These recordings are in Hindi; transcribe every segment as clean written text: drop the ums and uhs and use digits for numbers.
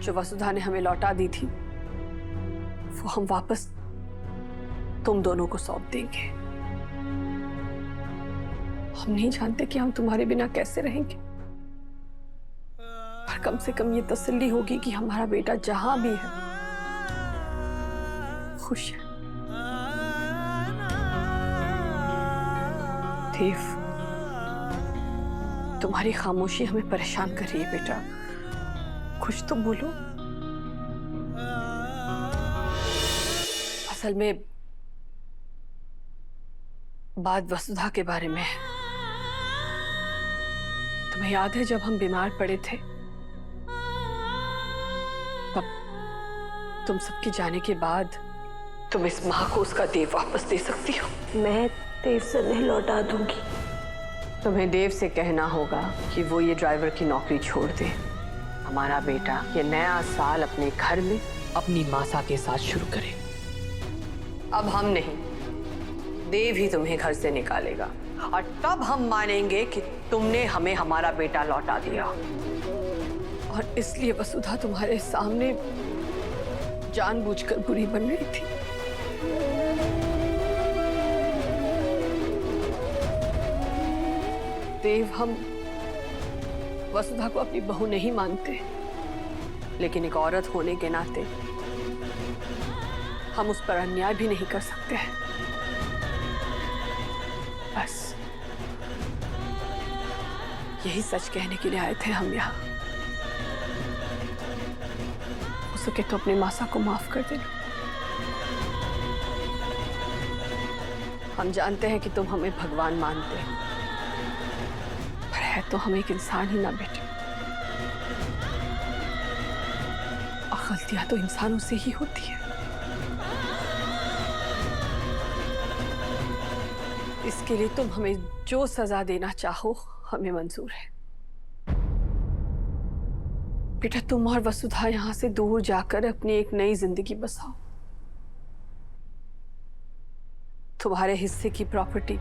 जो वसुधा ने हमें लौटा दी थी वो हम वापस तुम दोनों को सौंप देंगे। हम नहीं जानते कि हम तुम्हारे बिना कैसे रहेंगे, पर कम से कम ये तसल्ली होगी कि हमारा बेटा जहां भी है खुश है। देव, तुम्हारी खामोशी हमें परेशान कर रही है बेटा, कुछ तो बोलो। असल में बात वसुधा के बारे में है। तुम्हें याद है जब हम बीमार पड़े थे तब तुम सबके जाने के बाद तुम इस माँ को उसका देव वापस दे सकती हो। मैं देव से नहीं लौटा दूंगी। तुम्हें देव से कहना होगा कि वो ये ड्राइवर की नौकरी छोड़ दे। हमारा बेटा ये नया साल अपने घर में अपनी मासा के साथ शुरू करे। अब हम नहीं, देव ही तुम्हें घर से निकालेगा और तब हम मानेंगे कि तुमने हमें हमारा बेटा लौटा दिया। और इसलिए वसुधा तुम्हारे सामने जानबूझकर बुरी बन रही थी। देव, हम वसुधा को अपनी बहू नहीं मानते, लेकिन एक औरत होने के नाते हम उस पर अन्याय भी नहीं कर सकते हैं। बस यही सच कहने के लिए आए थे हम यहाँ। हो सके तो अपनी मासा को माफ कर देना। हम जानते हैं कि तुम हमें भगवान मानते हो, पर है तो हम एक इंसान ही ना बेटे, और गलतियां तो इंसानों से ही होती है। इसके लिए तुम हमें जो सजा देना चाहो हमें मंजूर है। बेटा, तुम और वसुधा यहां से दूर जाकर अपनी एक नई जिंदगी बसाओ। तुम्हारे हिस्से की प्रॉपर्टी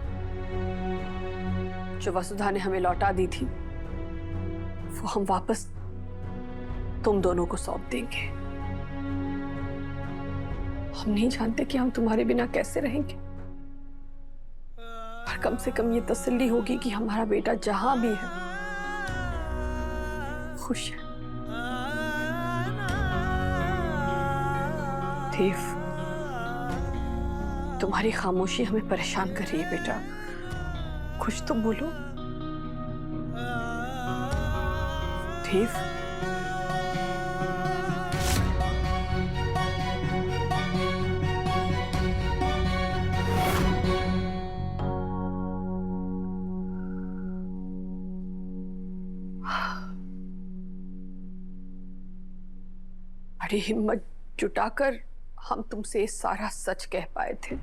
जो वसुधा ने हमें लौटा दी थी वो हम वापस तुम दोनों को सौंप देंगे। हम नहीं जानते कि हम तुम्हारे बिना कैसे रहेंगे, पर कम से कम ये तसल्ली होगी कि हमारा बेटा जहां भी है खुश है। देव, तुम्हारी खामोशी हमें परेशान कर रही है बेटा, कुछ तो बोलो। देव, बड़ी हिम्मत जुटाकर हम तुमसे सारा सच कह पाए थे,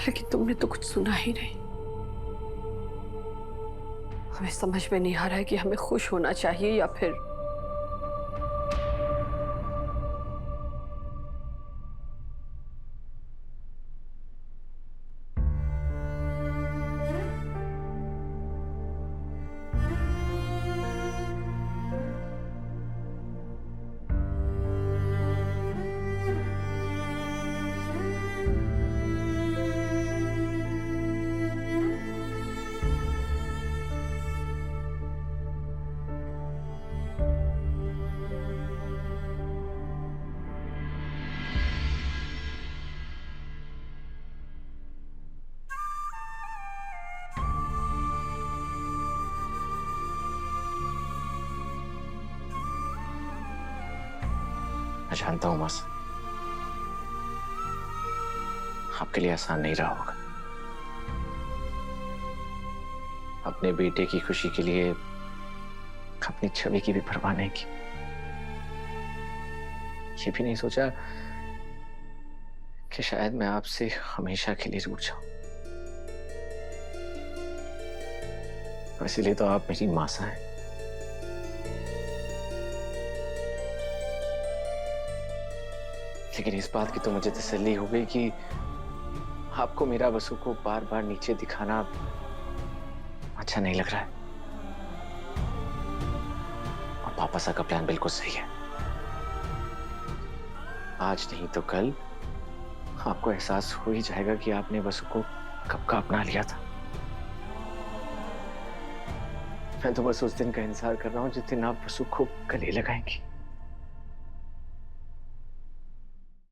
लेकिन तुमने तो कुछ सुना ही नहीं। हमें समझ में नहीं आ रहा है कि हमें खुश होना चाहिए या फिर मैं जानता हूं मास, आपके लिए आसान नहीं रहा होगा। अपने बेटे की खुशी के लिए अपनी छवि की भी परवाह नहीं की। ये भी नहीं सोचा कि शायद मैं आपसे हमेशा के लिए रूठ जाऊं। इसीलिए तो आप मेरी मासा हैं। लेकिन इस बात की तो मुझे तसल्ली हो गई कि आपको मेरा वसु को बार बार नीचे दिखाना अच्छा नहीं लग रहा है। वापस का प्लान बिल्कुल सही है। आज नहीं तो कल आपको एहसास हो ही जाएगा कि आपने वसु को कब का अपना लिया था। मैं तो बस उस दिन का इंतजार कर रहा हूं जिस दिन आप वसु को गले लगाएंगी।